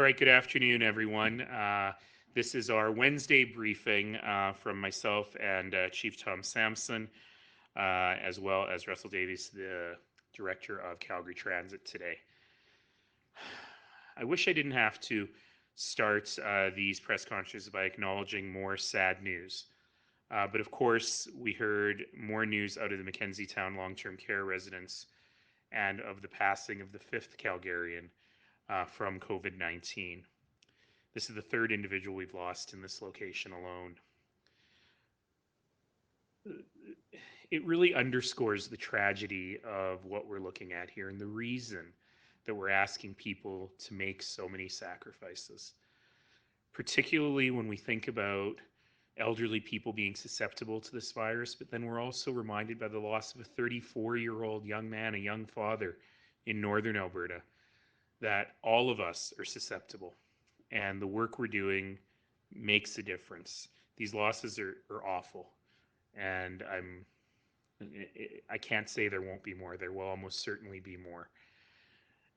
All right, good afternoon, everyone. This is our Wednesday briefing from myself and Chief Tom Sampson, as well as Russell Davies, the Director of Calgary Transit today. I wish I didn't have to start these press conferences by acknowledging more sad news. But of course, we heard more news out of the Mackenzie Town long-term care residents and of the passing of the fifth Calgarian from COVID-19. This is the third individual we've lost in this location alone. It really underscores the tragedy of what we're looking at here and the reason that we're asking people to make so many sacrifices, particularly when we think about elderly people being susceptible to this virus, but then we're also reminded by the loss of a 34-year-old young man, a young father in northern Alberta, that all of us are susceptible. And the work we're doing makes a difference. These losses are awful, and I can't say there won't be more. There will almost certainly be more.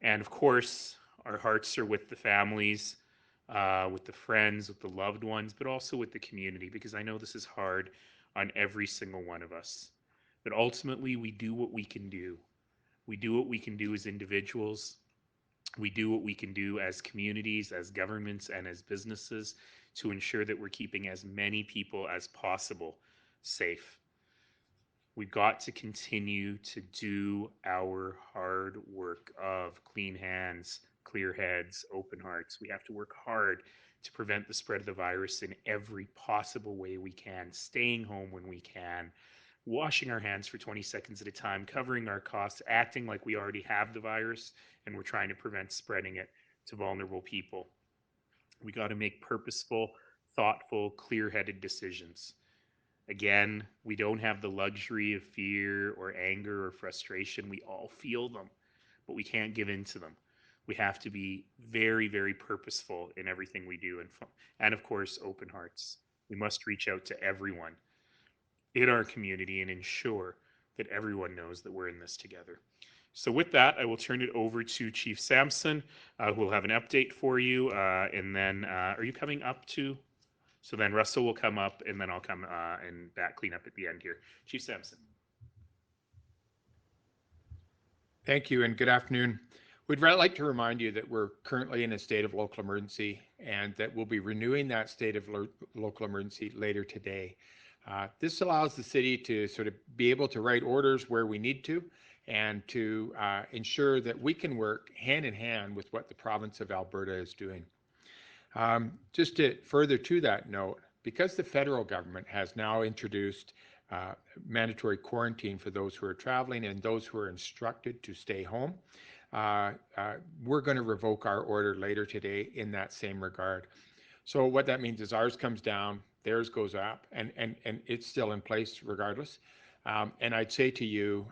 And of course, our hearts are with the families, with the friends, with the loved ones, but also with the community, because I know this is hard on every single one of us. But ultimately, we do what we can do. We do what we can do as individuals. We do what we can do as communities, as governments, and as businesses to ensure that we're keeping as many people as possible safe. We've got to continue to do our hard work of clean hands, clear heads, open hearts. We have to work hard to prevent the spread of the virus in every possible way we can, staying home when we can, washing our hands for 20 seconds at a time, covering our coughs, acting like we already have the virus and we're trying to prevent spreading it to vulnerable people. We got to make purposeful, thoughtful, clear-headed decisions. Again, we don't have the luxury of fear or anger or frustration. We all feel them, but we can't give in to them. We have to be very, very purposeful in everything we do, and of course, open hearts. We must reach out to everyone in our community and ensure that everyone knows that we're in this together. So with that, I will turn it over to Chief Sampson, who will have an update for you. And then, are you coming up to? So then Russell will come up, and then I'll come and back clean up at the end here. Chief Sampson. Thank you, and good afternoon. We'd like to remind you that we're currently in a state of local emergency and that we'll be renewing that state of local emergency later today. This allows the city to sort of be able to write orders where we need to and to ensure that we can work hand in hand with what the province of Alberta is doing. Just to further to that note, because the federal government has now introduced mandatory quarantine for those who are traveling and those who are instructed to stay home, we're going to revoke our order later today in that same regard. So what that means is ours comes down, theirs goes up, and it's still in place regardless. And I'd say to you,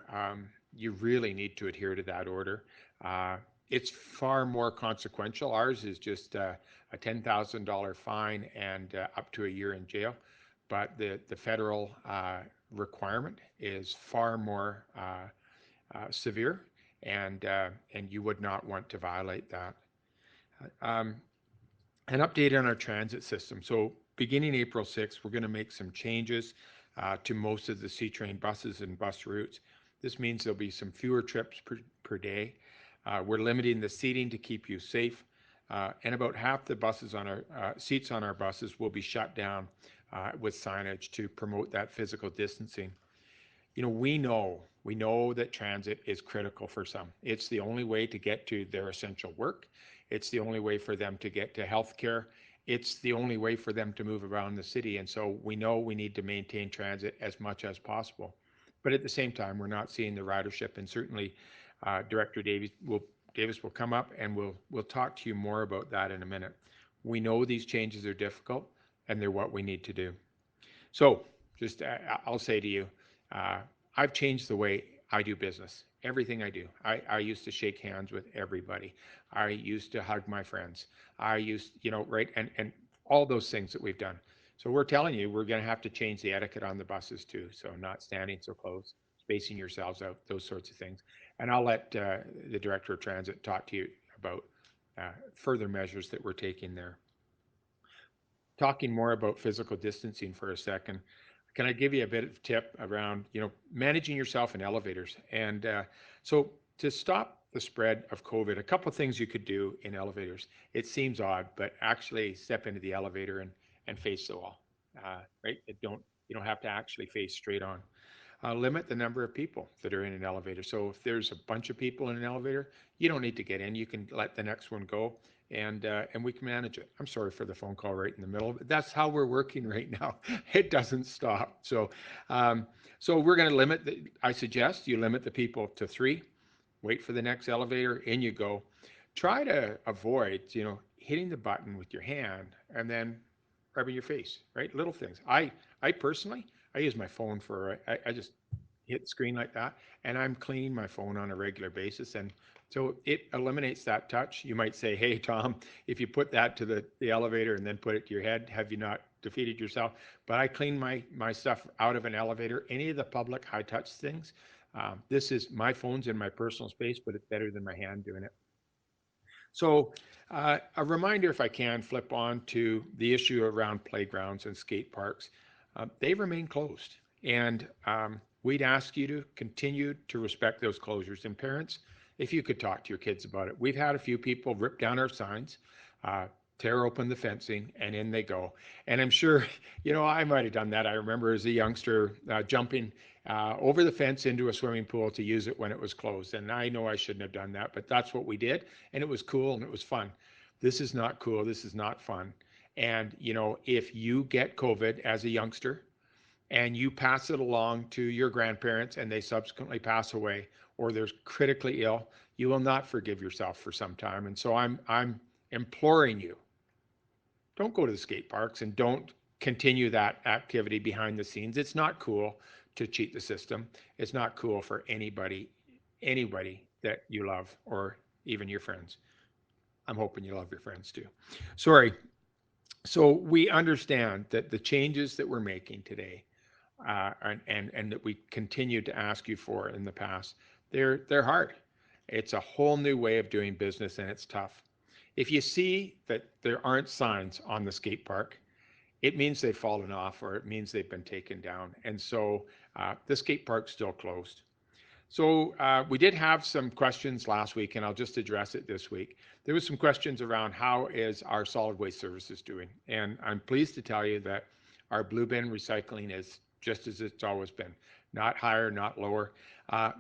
you really need to adhere to that order. It's far more consequential. Ours is just a $10,000 fine and up to a year in jail. But the federal requirement is far more severe, and you would not want to violate that. An update on our transit system. So beginning April 6th, we're going to make some changes to most of the C-Train buses and bus routes. This means there'll be some fewer trips per day. We're limiting the seating to keep you safe, and about half the buses on our seats on our buses will be shut down with signage to promote that physical distancing. You know, we know that transit is critical for some. It's the only way to get to their essential work. It's the only way for them to get to healthcare. It's the only way for them to move around the city. And so we know we need to maintain transit as much as possible. But at the same time, we're not seeing the ridership, and certainly Director Davies will come up and we'll talk to you more about that in a minute. We know these changes are difficult and they're what we need to do. So just I'll say to you, I've changed the way I do business. Everything I do. I used to shake hands with everybody. I used to hug my friends. I used, right, and all those things that we've done. So we're telling you, we're going to have to change the etiquette on the buses too. So not standing so close, spacing yourselves out, those sorts of things. And I'll let the Director of Transit talk to you about further measures that we're taking there. Talking more about physical distancing for a second, can I give you a bit of tip around, managing yourself in elevators? And so to stop the spread of COVID, a couple of things you could do in elevators. It seems odd, but actually step into the elevator and face the wall, right? You don't have to actually face straight on. Limit the number of people that are in an elevator. So if there's a bunch of people in an elevator, you don't need to get in. You can let the next one go, and we can manage it. I'm sorry for the phone call right in the middle. But that's how we're working right now. It doesn't stop. So we're going to limit. I suggest you limit the people to 3. Wait for the next elevator. In you go. Try to avoid, hitting the button with your hand and then rubbing your face. Right, little things. I personally, I use my phone for, I just hit the screen like that, and I'm cleaning my phone on a regular basis. And so it eliminates that touch. You might say, hey, Tom, if you put that to the elevator and then put it to your head, have you not defeated yourself? But I clean my stuff out of an elevator, any of the public high touch things. This is my phone's in my personal space, but it's better than my hand doing it. So a reminder, if I can, flip on to the issue around playgrounds and skate parks. They remain closed, and we'd ask you to continue to respect those closures. And parents, if you could talk to your kids about it. We've had a few people rip down our signs, tear open the fencing, and in they go. And I'm sure, I might have done that. I remember as a youngster jumping over the fence into a swimming pool to use it when it was closed. And I know I shouldn't have done that, but that's what we did. And it was cool and it was fun. This is not cool. This is not fun. And, if you get COVID as a youngster and you pass it along to your grandparents and they subsequently pass away or they're critically ill, you will not forgive yourself for some time. And so I'm imploring you, don't go to the skate parks and don't continue that activity behind the scenes. It's not cool to cheat the system. It's not cool for anybody that you love or even your friends. I'm hoping you love your friends too. Sorry. So we understand that the changes that we're making today and that we continue to ask you for in the past, they're hard. It's a whole new way of doing business and it's tough. If you see that there aren't signs on the skate park, it means they've fallen off or it means they've been taken down. And so the skate park's still closed. So we did have some questions last week, and I'll just address it this week. There was some questions around how is our solid waste services doing? And I'm pleased to tell you that our blue bin recycling is just as it's always been, not higher, not lower.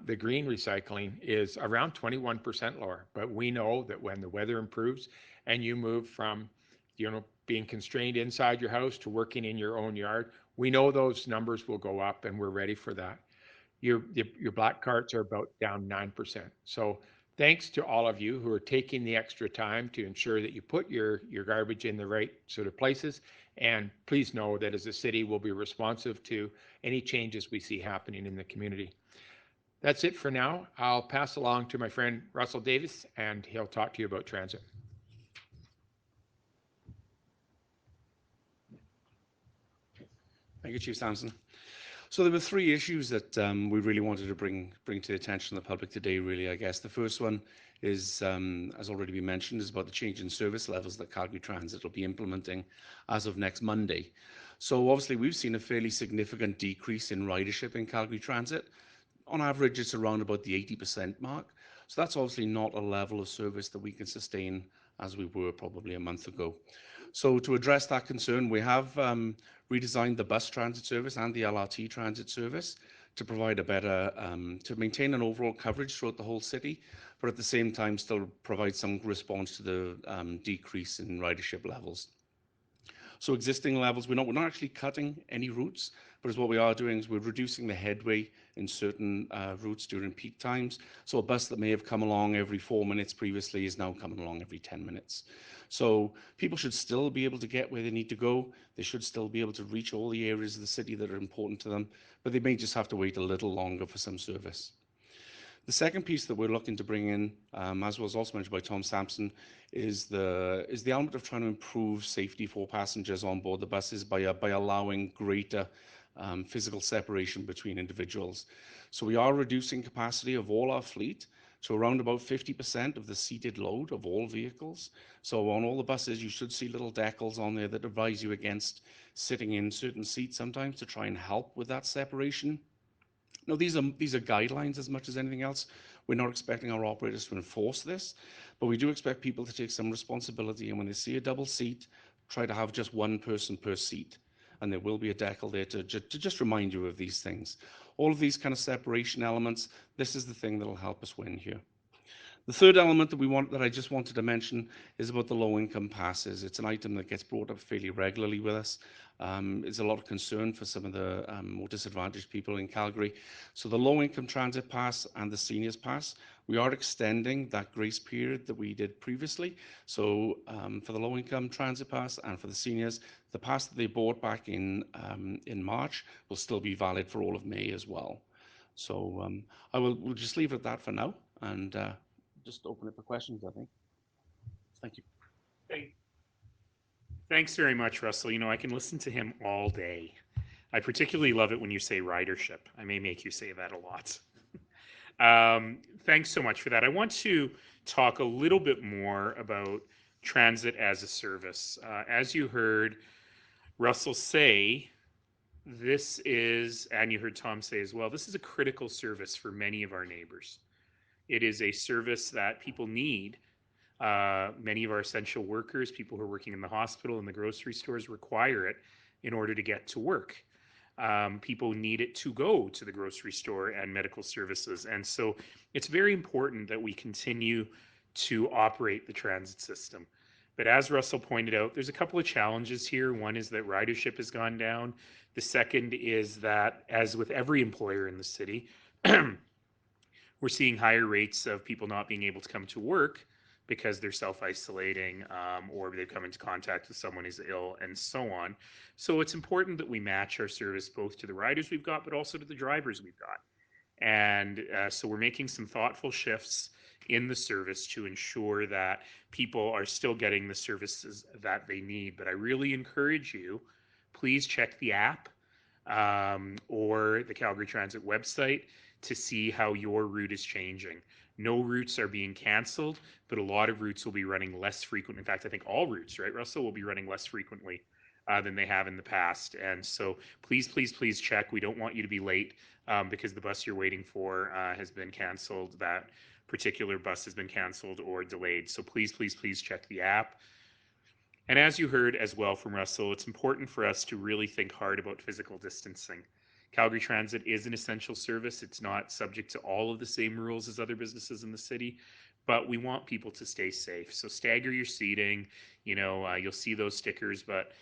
The green recycling is around 21% lower, but we know that when the weather improves and you move from, being constrained inside your house to working in your own yard, we know those numbers will go up and we're ready for that. Your black carts are about down 9%. So thanks to all of you who are taking the extra time to ensure that you put your garbage in the right sort of places. And please know that as a city, we'll be responsive to any changes we see happening in the community. That's it for now. I'll pass along to my friend Russell Davis, and he'll talk to you about transit. Thank you, Chief Sampson. So there were 3 issues that we really wanted to bring to the attention of the public today, really, I guess. The first one is, has already been mentioned, is about the change in service levels that Calgary Transit will be implementing as of next Monday. So obviously we've seen a fairly significant decrease in ridership in Calgary Transit. On average, it's around about the 80% mark. So that's obviously not a level of service that we can sustain as we were probably a month ago. So to address that concern, we have redesigned the bus transit service and the LRT transit service to provide a better, to maintain an overall coverage throughout the whole city, but at the same time still provide some response to the decrease in ridership levels. So existing levels, we're not actually cutting any routes, but as what we are doing is we're reducing the headway in certain routes during peak times. So a bus that may have come along every 4 minutes previously is now coming along every 10 minutes. So people should still be able to get where they need to go. They should still be able to reach all the areas of the city that are important to them, but they may just have to wait a little longer for some service. The second piece that we're looking to bring in, as was also mentioned by Tom Sampson, is the element of trying to improve safety for passengers on board the buses by allowing greater physical separation between individuals. So we are reducing capacity of all our fleet So around about 50% of the seated load of all vehicles. So on all the buses, you should see little decals on there that advise you against sitting in certain seats sometimes to try and help with that separation. Now, these are guidelines as much as anything else. We're not expecting our operators to enforce this, but we do expect people to take some responsibility. And when they see a double seat, try to have just one person per seat. And there will be a decal there to just remind you of these things. All of these kind of separation elements, this is the thing that will help us win here. The third element that I just wanted to mention is about the low-income passes. It's an item that gets brought up fairly regularly with us. It's a lot of concern for some of the more disadvantaged people in Calgary. So the low-income transit pass and the seniors pass, we are extending that grace period that we did previously. So for the low-income transit pass and for the seniors, the pass that they bought back in March will still be valid for all of May as well. So we'll just leave it at that for now, and just open it for questions, I think. Thank you. Thanks very much, Russell. You know, I can listen to him all day. I particularly love it when you say ridership. I may make you say that a lot. Thanks so much for that. I want to talk a little bit more about transit as a service. As you heard Russell say, this is, and you heard Tom say as well, this is a critical service for many of our neighbors. It is a service that people need. Many of our essential workers, people who are working in the hospital and the grocery stores, require it in order to get to work. People need it to go to the grocery store and medical services. And so it's very important that we continue to operate the transit system. But as Russell pointed out, there's a couple of challenges here. One is that ridership has gone down. The second is that, as with every employer in the city, we're seeing higher rates of people not being able to come to work because they're self-isolating or they've come into contact with someone who's ill and so on. So it's important that we match our service both to the riders we've got, but also to the drivers we've got. And so we're making some thoughtful shifts in the service to ensure that people are still getting the services that they need. But I really encourage you, please check the app or the Calgary Transit website to see how your route is changing. No routes are being canceled, but a lot of routes will be running less frequent. In fact, I think all routes, right, Russell, will be running less frequently than they have in the past. And so please, please, please check. We don't want you to be late because the bus you're waiting for has been canceled. That particular bus has been canceled or delayed. So please, please, please check the app. And as you heard as well from Russell, it's important for us to really think hard about physical distancing. Calgary Transit is an essential service. It's not subject to all of the same rules as other businesses in the city, but we want people to stay safe. So stagger your seating. You know, you'll see those stickers, but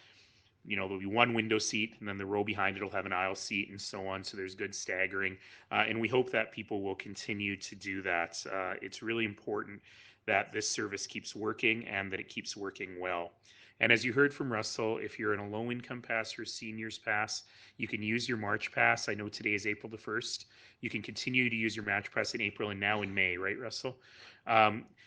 you know, there'll be one window seat and then the row behind it will have an aisle seat and so on. So there's good staggering. And we hope that people will continue to do that. It's really important that this service keeps working and that it keeps working well. And as you heard from Russell, if you're in a low-income pass or seniors pass, you can use your March pass. I know today is April the 1st. You can continue to use your March pass in April and now in May, right, Russell?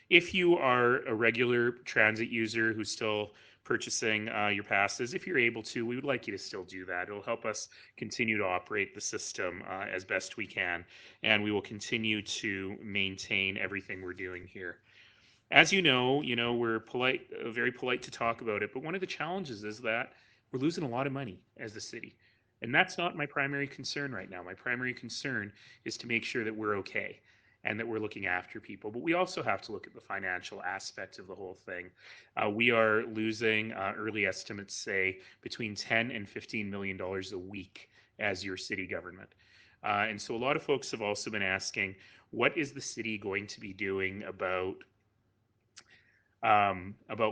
If you are a regular transit user who's still purchasing your passes, if you're able to, we would like you to still do that. It'll help us continue to operate the system as best we can, and we will continue to maintain everything we're doing here. As you know, we're polite, very polite to talk about it, but one of the challenges is that we're losing a lot of money as the city. And that's not my primary concern right now. My primary concern is to make sure that we're okay and that we're looking after people. But we also have to look at the financial aspect of the whole thing. We are losing, early estimates say, between $10 and $15 million a week as your city government. And so a lot of folks have also been asking, what is the city going to be doing about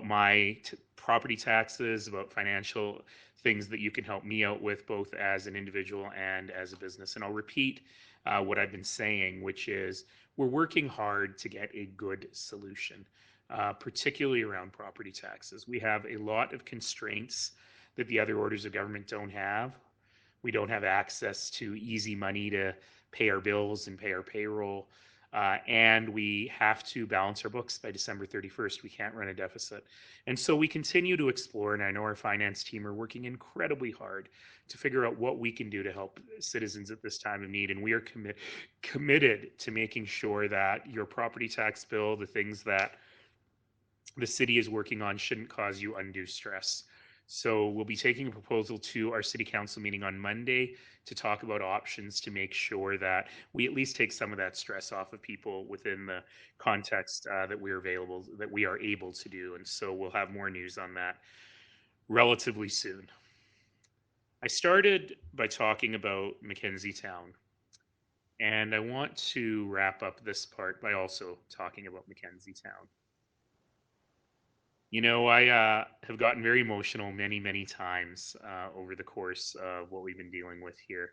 my property taxes, about financial things that you can help me out with, both as an individual and as a business. And I'll repeat what I've been saying, which is we're working hard to get a good solution, particularly around property taxes. We have a lot of constraints that the other orders of government don't have. We don't have access to easy money to pay our bills and pay our payroll. And we have to balance our books by December 31st. We can't run a deficit. And so we continue to explore, and I know our finance team are working incredibly hard to figure out what we can do to help citizens at this time of need. And we are committed to making sure that your property tax bill, the things that the city is working on, shouldn't cause you undue stress. So we'll be taking a proposal to our city council meeting on Monday to talk about options to make sure that we at least take some of that stress off of people within the context that we are able to do. And so we'll have more news on that relatively soon. I started by talking about Mackenzie Town, and I want to wrap up this part by also talking about Mackenzie Town. You know, I have gotten very emotional many, many times over the course of what we've been dealing with here.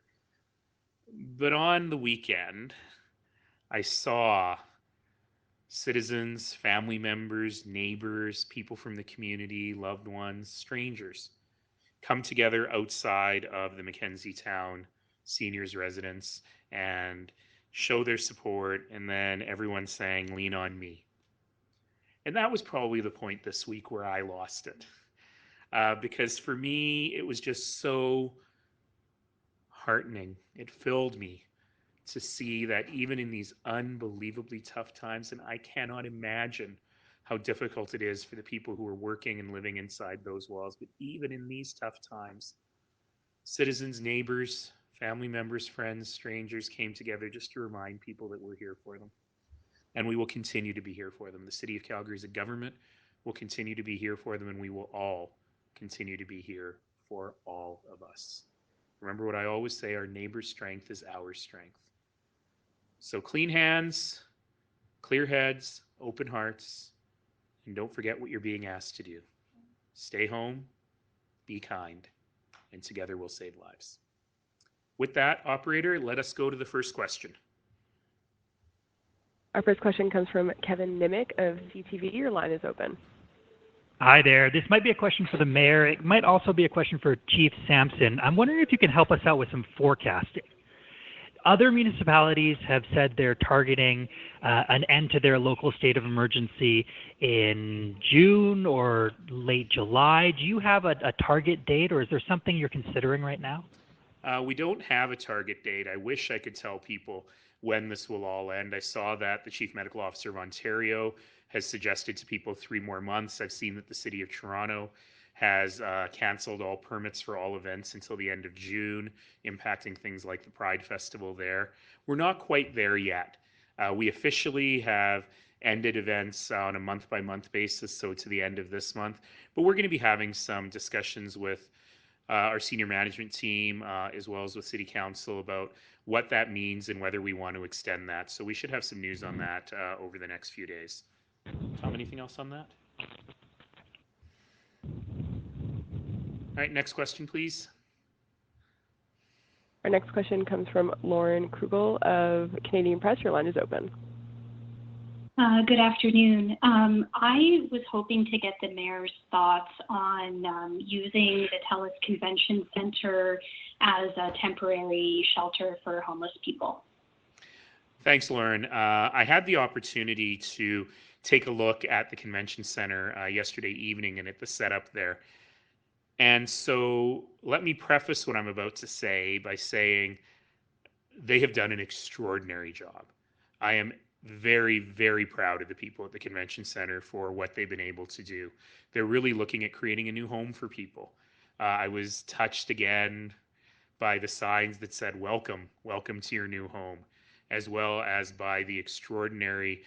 But on the weekend, I saw citizens, family members, neighbors, people from the community, loved ones, strangers come together outside of the Mackenzie Town seniors residence and show their support, and then everyone sang "Lean on Me." And that was probably the point this week where I lost it. Because for me, it was just so heartening. It filled me to see that even in these unbelievably tough times, and I cannot imagine how difficult it is for the people who are working and living inside those walls, but even in these tough times, citizens, neighbors, family members, friends, strangers came together just to remind people that we're here for them. And we will continue to be here for them. The City of Calgary as a government will continue to be here for them, and we will all continue to be here for all of us. Remember what I always say, our neighbor's strength is our strength. So clean hands, clear heads, open hearts, and don't forget what you're being asked to do. Stay home, be kind, and together we'll save lives. With that, operator, let us go to the first question. Our first question comes from Kevin Nimick of CTV. Your line is open. Hi there. This might be a question for the mayor. It might also be a question for Chief Sampson. I'm wondering if you can help us out with some forecasting. Other municipalities have said they're targeting an end to their local state of emergency in June or late July. Do you have a target date, or is there something you're considering right now? We don't have a target date. I wish I could tell people when this will all end. I saw that the Chief Medical Officer of Ontario has suggested to people 3 more months. I've seen that the City of Toronto has cancelled all permits for all events until the end of June, impacting things like the Pride Festival there. We're not quite there yet. We officially have ended events on a month-by-month basis, so to the end of this month. But we're going to be having some discussions with our senior management team, as well as with City Council, about what that means and whether we want to extend that. So we should have some news on that over the next few days. Tom, anything else on that? All right, next question, please. Our next question comes from Lauren Krugel of Canadian Press. Your line is open. Good afternoon. I was hoping to get the mayor's thoughts on using the TELUS Convention Center as a temporary shelter for homeless people. Thanks, Lauren. I had the opportunity to take a look at the convention center yesterday evening and at the setup there. And so let me preface what I'm about to say by saying they have done an extraordinary job. I am very, very proud of the people at the convention center for what they've been able to do. They're really looking at creating a new home for people. I was touched again by the signs that said, welcome to your new home, as well as by the extraordinary,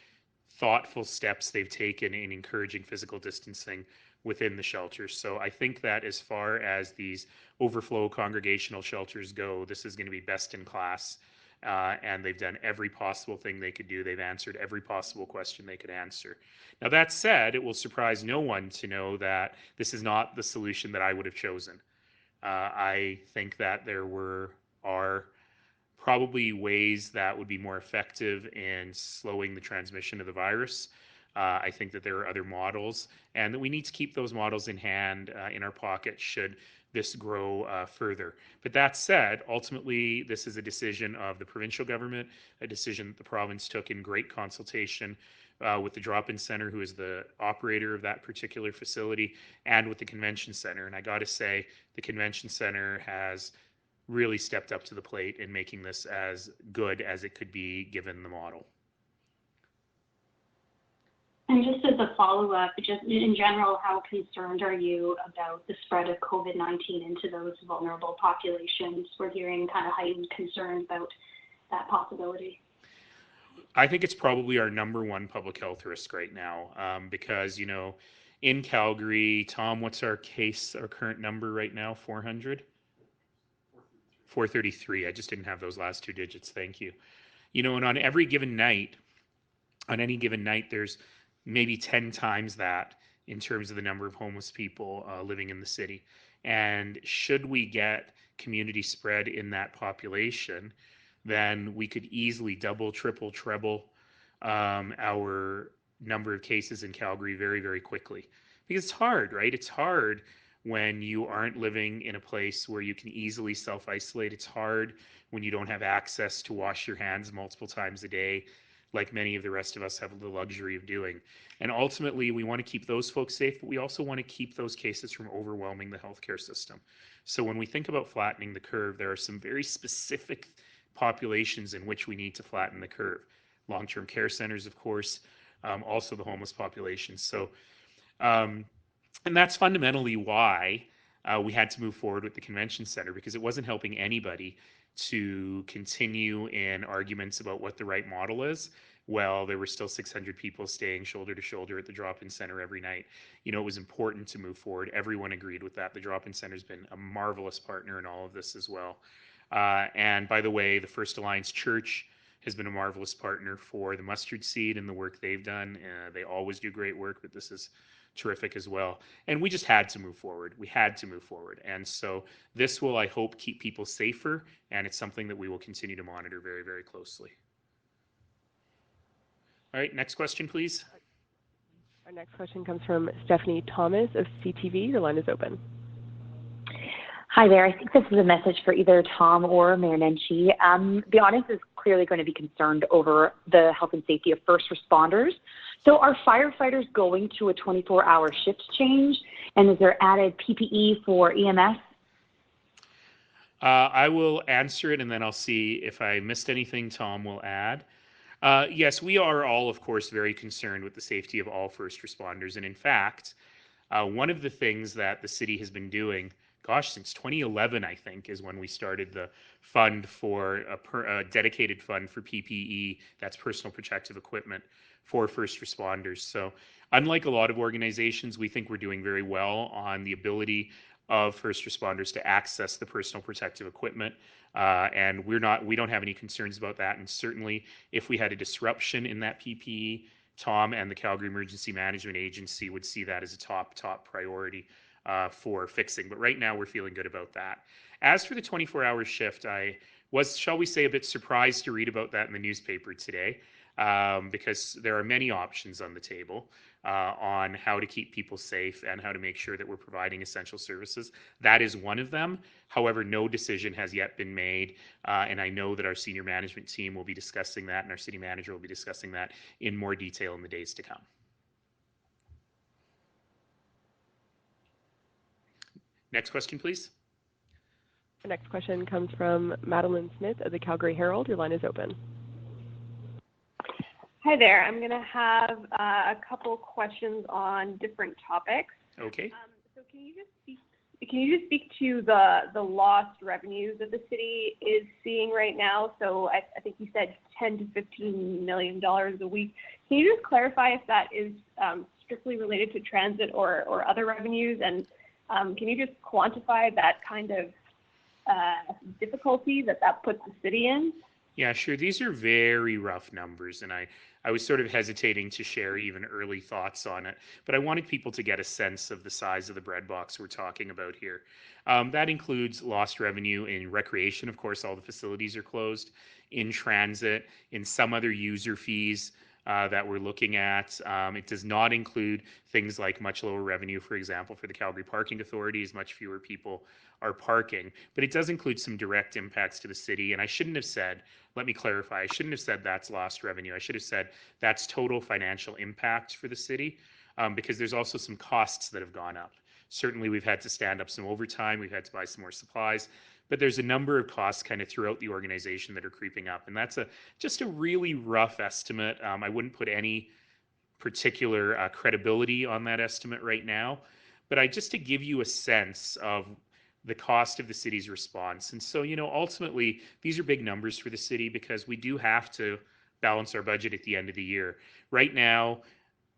thoughtful steps they've taken in encouraging physical distancing within the shelters. So I think that as far as these overflow congregational shelters go, this is going to be best in class. And they've done every possible thing they could do. They've answered every possible question they could answer. Now, that said, it will surprise no one to know that this is not the solution that I would have chosen. I think that there are probably ways that would be more effective in slowing the transmission of the virus. I think that there are other models, and that we need to keep those models in hand, in our pocket, should this grow further. But that said, ultimately, this is a decision of the provincial government, a decision that the province took in great consultation with the drop-in center, who is the operator of that particular facility, and with the convention center. And I got to say, the convention center has really stepped up to the plate in making this as good as it could be given the model. And just as a follow-up, just in general, how concerned are you about the spread of COVID-19 into those vulnerable populations? We're hearing kind of heightened concerns about that possibility. I think it's probably our number one public health risk right now, because, you know, in Calgary, Tom, what's our current number right now? 400? 433. I just didn't have those last two digits. Thank you. You know, and on any given night, there's maybe 10 times that in terms of the number of homeless people living in the city. And should we get community spread in that population, then we could easily double, triple, treble our number of cases in Calgary very, very quickly. Because it's hard, right? It's hard when you aren't living in a place where you can easily self-isolate. It's hard when you don't have access to wash your hands multiple times a day, like many of the rest of us have the luxury of doing. And ultimately, we want to keep those folks safe, but we also want to keep those cases from overwhelming the healthcare system. So when we think about flattening the curve, there are some very specific populations in which we need to flatten the curve. Long-term care centers, of course, also the homeless population. So, and that's fundamentally why we had to move forward with the convention center, because it wasn't helping anybody to continue in arguments about what the right model is. Well, there were still 600 people staying shoulder to shoulder at the drop-in center every night. You know, it was important to move forward. Everyone agreed with that. The drop-in center has been a marvelous partner in all of this as well. And by the way, the First Alliance Church has been a marvelous partner for the mustard seed and the work they've done. They always do great work, but this is terrific as well. And we just had to move forward. We had to move forward. And so this will, I hope, keep people safer. And it's something that we will continue to monitor very, very closely. All right, next question, please. Our next question comes from Stephanie Thomas of CTV. Your line is open. Hi there. I think this is a message for either Tom or Mayor Nenshi. The audience is clearly going to be concerned over the health and safety of first responders. So are firefighters going to a 24-hour shift change? And is there added PPE for EMS? I will answer it, and then I'll see if I missed anything Tom will add. Yes, we are all, of course, very concerned with the safety of all first responders. And in fact, one of the things that the city has been doing, since 2011, I think, is when we started the fund for a dedicated fund for PPE, that's personal protective equipment for first responders. So unlike a lot of organizations, we think we're doing very well on the ability of first responders to access the personal protective equipment. And we don't have any concerns about that. And certainly if we had a disruption in that PPE, Tom and the Calgary Emergency Management Agency would see that as a top priority for fixing. But right now we're feeling good about that. As for the 24-hour shift, I was, shall we say, a bit surprised to read about that in the newspaper today, because there are many options on the table on how to keep people safe and how to make sure that we're providing essential services. That is one of them. However, no decision has yet been made, and I know that our senior management team will be discussing that, and our city manager will be discussing that in more detail in the days to come. Next question, please. The next question comes from Madeline Smith of the Calgary Herald. Your line is open. Hi there. I'm going to have a couple questions on different topics. Okay. So can you just speak to the lost revenues that the city is seeing right now? So I think you said $10 to $15 million a week. Can you just clarify if that is strictly related to transit or other revenues? And can you just quantify that kind of difficulty that puts the city in? Yeah, sure. These are very rough numbers, and I was sort of hesitating to share even early thoughts on it, but I wanted people to get a sense of the size of the breadbox we're talking about here. That includes lost revenue in recreation. Of course, all the facilities are closed. In transit, in some other user fees, that we're looking at. It does not include things like much lower revenue, for example, for the Calgary Parking Authority, as much fewer people are parking. But it does include some direct impacts to the city. And I shouldn't have said, let me clarify, I shouldn't have said that's lost revenue. I should have said that's total financial impact for the city, because there's also some costs that have gone up. Certainly, we've had to stand up some overtime. We've had to buy some more supplies. But there's a number of costs kind of throughout the organization that are creeping up. And that's just a really rough estimate. I wouldn't put any particular credibility on that estimate right now. But just to give you a sense of the cost of the city's response. And so, ultimately, these are big numbers for the city because we do have to balance our budget at the end of the year. Right now,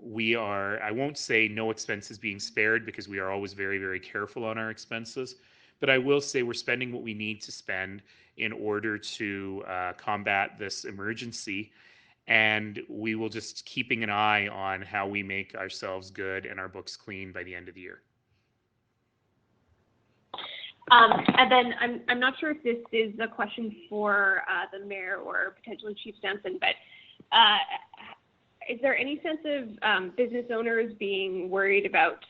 I won't say no expenses being spared because we are always very, very careful on our expenses. But I will say we're spending what we need to spend in order to combat this emergency. And we will just keeping an eye on how we make ourselves good and our books clean by the end of the year. And then I'm not sure if this is a question for the mayor or potentially Chief Sampson, but is there any sense of business owners being worried about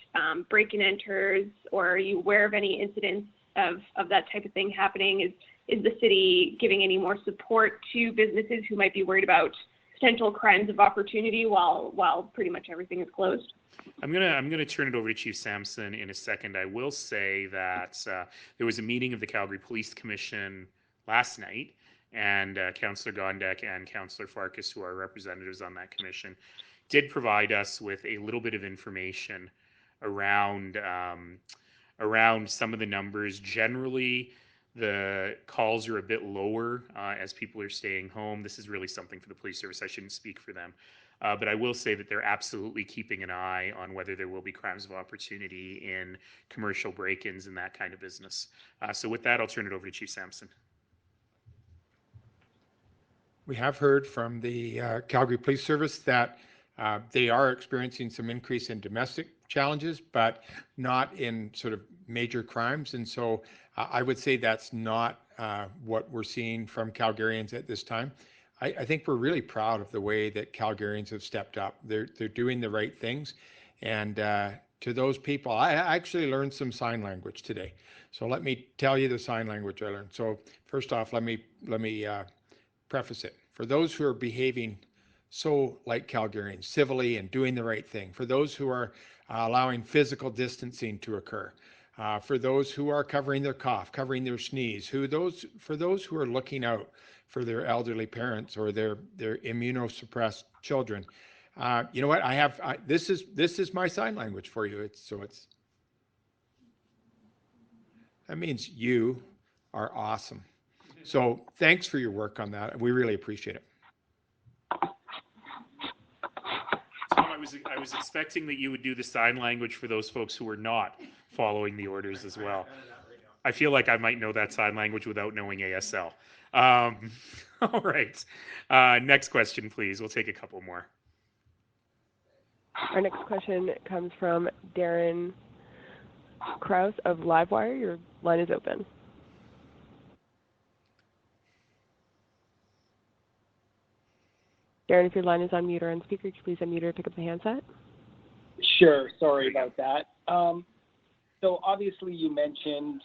break and enters, or are you aware of any incidents of that type of thing happening? Is the city giving any more support to businesses who might be worried about potential crimes of opportunity while pretty much everything is closed? I'm gonna turn it over to Chief Sampson in a second. I will say that there was a meeting of the Calgary Police Commission last night, and Councillor Gondek and Councillor Farkas, who are representatives on that commission, did provide us with a little bit of information around some of the numbers. Generally, the calls are a bit lower as people are staying home. This is really something for the police service. I shouldn't speak for them. But I will say that they're absolutely keeping an eye on whether there will be crimes of opportunity in commercial break-ins and that kind of business. So with that, I'll turn it over to Chief Sampson. We have heard from the Calgary Police Service that they are experiencing some increase in domestic challenges, but not in sort of major crimes. And so I would say that's not what we're seeing from Calgarians at this time. I think we're really proud of the way that Calgarians have stepped up. They're doing the right things. And to those people, I actually learned some sign language today. So let me tell you the sign language I learned. So first off, let me preface it. For those who are behaving so like Calgarians, civilly and doing the right thing, for those who are allowing physical distancing to occur, for those who are covering their cough, covering their sneeze, for those who are looking out for their elderly parents or their immunosuppressed children. You know what? This is my sign language for you. That means you are awesome. So thanks for your work on that. We really appreciate it. Tom, I was expecting that you would do the sign language for those folks who were not following the orders as well. I feel like I might know that sign language without knowing ASL. All right. Next question, please. We'll take a couple more. Our next question comes from Darren Krause of Livewire. Your line is open. Darren, if your line is on mute or on speaker, could you please unmute or pick up the handset? Sure. Sorry about that. So obviously you mentioned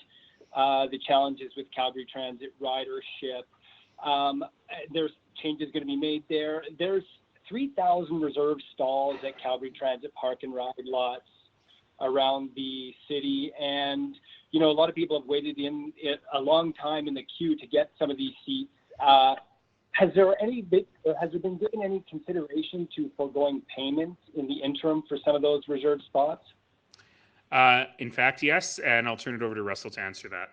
the challenges with Calgary Transit ridership. There's changes going to be made there. There's 3,000 reserved stalls at Calgary Transit park and ride lots around the city. And, you know, a lot of people have waited a long time in the queue to get some of these seats. Has there been given any consideration to foregoing payments in the interim for some of those reserved spots? In fact, yes, and I'll turn it over to Russell to answer that.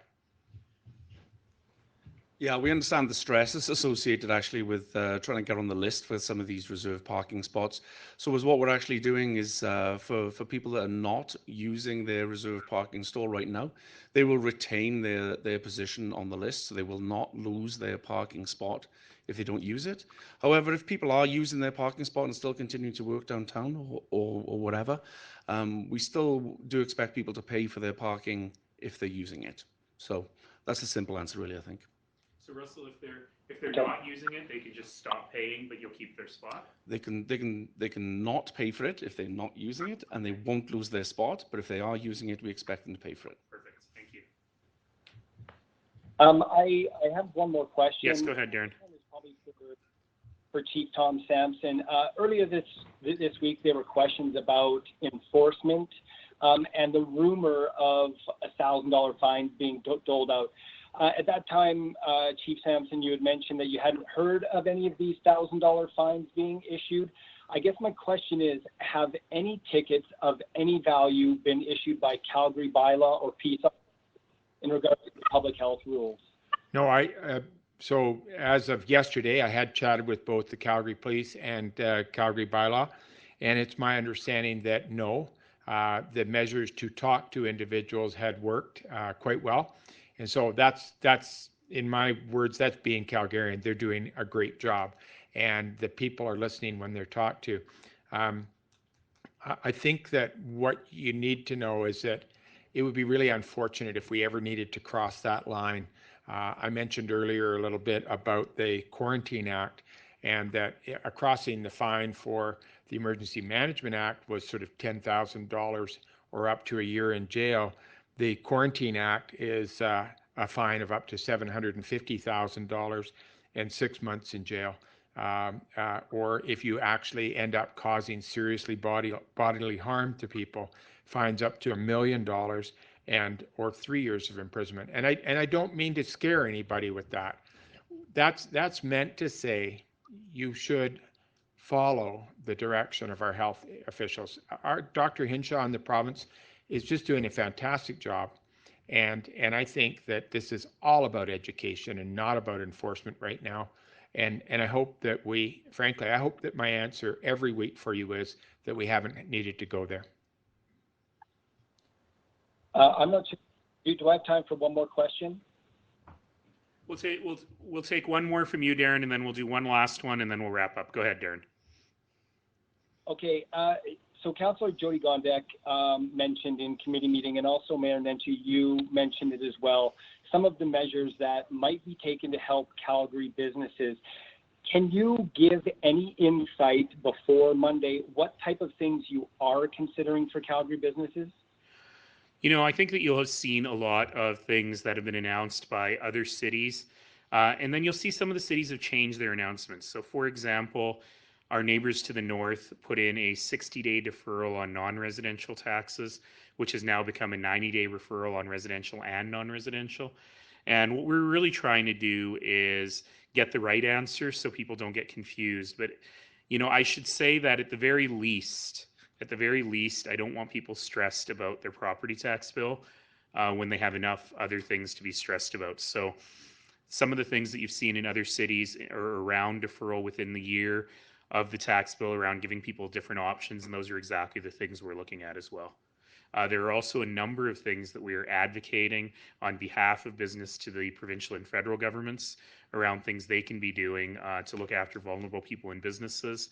Yeah, we understand the stresses associated actually with trying to get on the list for some of these reserved parking spots. So what we're actually doing is for people that are not using their reserved parking stall right now, they will retain their position on the list, so they will not lose their parking spot if they don't use it. However, if people are using their parking spot and still continuing to work downtown or whatever, we still do expect people to pay for their parking if they're using it. So that's the simple answer, really, I think. So Russell, if they're not using it, they can just stop paying, but you'll keep their spot. They can not pay for it if they're not using it, and they won't lose their spot. But if they are using it, we expect them to pay for it. Perfect. Thank you. I have one more question. Yes, go ahead, Darren. This one is probably for Chief Tom Sampson. Earlier this week, there were questions about enforcement and the rumor of $1,000 fines being doled out. At that time, Chief Sampson, you had mentioned that you hadn't heard of any of these $1,000 fines being issued. I guess my question is, have any tickets of any value been issued by Calgary bylaw or peace in regards to public health rules? No, so as of yesterday, I had chatted with both the Calgary Police and Calgary bylaw, and it's my understanding that no, the measures to talk to individuals had worked quite well. And so that's in my words, that's being Calgarian. They're doing a great job, and the people are listening when they're talked to. I think that what you need to know is that it would be really unfortunate if we ever needed to cross that line. I mentioned earlier a little bit about the Quarantine Act, and that crossing the fine for the Emergency Management Act was sort of $10,000 or up to a year in jail. The Quarantine Act is a fine of up to $750,000 and 6 months in jail. Or if you actually end up causing seriously bodily harm to people, fines up to $1 million or 3 years of imprisonment. And I don't mean to scare anybody with that. That's meant to say you should follow the direction of our health officials. Our Dr. Hinshaw in the province is just doing a fantastic job. And I think that this is all about education and not about enforcement right now. And I hope that I hope that my answer every week for you is that we haven't needed to go there. I'm not sure. Do I have time for one more question? We'll take one more from you, Darren, and then we'll do one last one, and then we'll wrap up. Go ahead, Darren. Okay. So Councillor Jody Gondek mentioned in committee meeting, and also Mayor Nenshi, you mentioned it as well, some of the measures that might be taken to help Calgary businesses. Can you give any insight before Monday what type of things you are considering for Calgary businesses? You know, I think that you'll have seen a lot of things that have been announced by other cities, and then you'll see some of the cities have changed their announcements. So, for example, our neighbors to the north put in a 60-day deferral on non-residential taxes, which has now become a 90-day referral on residential and non-residential. And what we're really trying to do is get the right answer so people don't get confused. But, you know, I should say that at the very least, I don't want people stressed about their property tax bill when they have enough other things to be stressed about. So some of the things that you've seen in other cities are around deferral within the year of the tax bill, around giving people different options, and those are exactly the things we're looking at as well. There are also a number of things that we are advocating on behalf of business to the provincial and federal governments around things they can be doing to look after vulnerable people and businesses,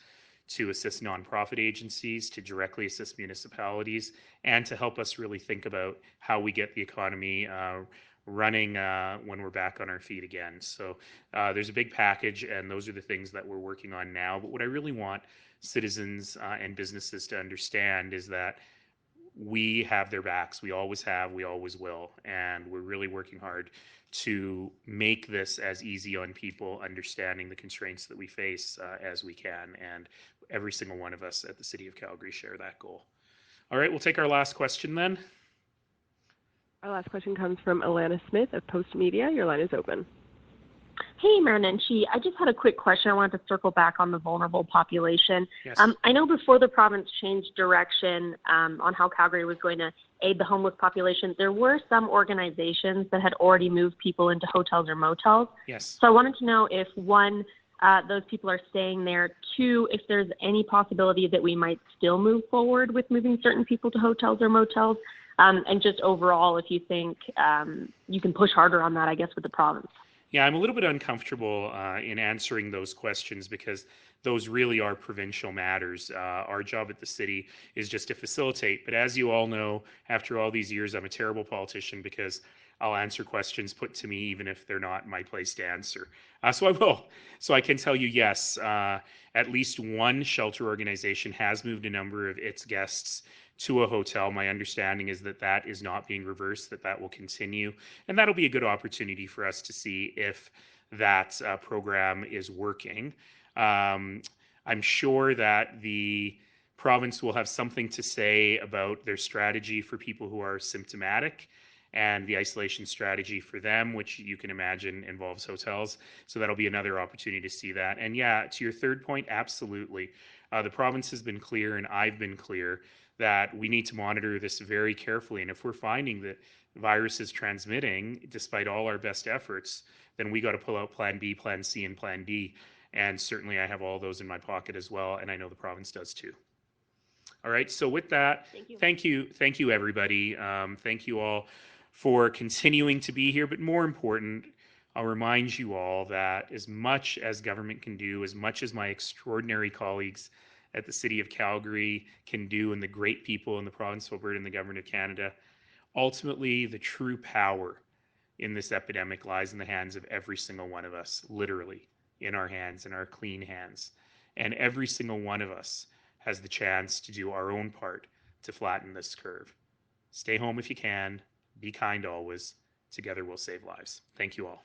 to assist nonprofit agencies, to directly assist municipalities, and to help us really think about how we get the economy running when we're back on our feet again. So there's a big package, and those are the things that we're working on now. But what I really want citizens and businesses to understand is that we have their backs. We always have, we always will. And we're really working hard to make this as easy on people understanding the constraints that we face as we can. And every single one of us at the City of Calgary share that goal. All right, we'll take our last question then. Our last question comes from Alana Smith of Post Media. Your line is open. Hey, Mayor Nenshi. I just had a quick question. I wanted to circle back on the vulnerable population. Yes. I know before the province changed direction on how Calgary was going to aid the homeless population, there were some organizations that had already moved people into hotels or motels. Yes. So I wanted to know if, one, those people are staying there, two, if there's any possibility that we might still move forward with moving certain people to hotels or motels, and just overall, if you think you can push harder on that, I guess, with the province. Yeah, I'm a little bit uncomfortable in answering those questions because those really are provincial matters. Our job at the city is just to facilitate. But as you all know, after all these years, I'm a terrible politician because I'll answer questions put to me even if they're not my place to answer. So I will. So I can tell you, yes, at least one shelter organization has moved a number of its guests to a hotel. My understanding is that that is not being reversed, that that will continue. And that'll be a good opportunity for us to see if that program is working. I'm sure that the province will have something to say about their strategy for people who are symptomatic and the isolation strategy for them, which you can imagine involves hotels. So that'll be another opportunity to see that. And yeah, to your third point, absolutely. The province has been clear, and I've been clear, that we need to monitor this very carefully. And if we're finding that the virus is transmitting, despite all our best efforts, then we got to pull out Plan B, Plan C, and Plan D. And certainly I have all those in my pocket as well, and I know the province does too. All right, so with that, thank you everybody. Thank you all for continuing to be here, but more important, I'll remind you all that as much as government can do, as much as my extraordinary colleagues at the City of Calgary can do, and the great people in the province of Alberta and the Government of Canada, ultimately the true power in this epidemic lies in the hands of every single one of us, literally in our hands, in our clean hands. And every single one of us has the chance to do our own part to flatten this curve. Stay home if you can. Be kind always. Together we'll save lives. Thank you all.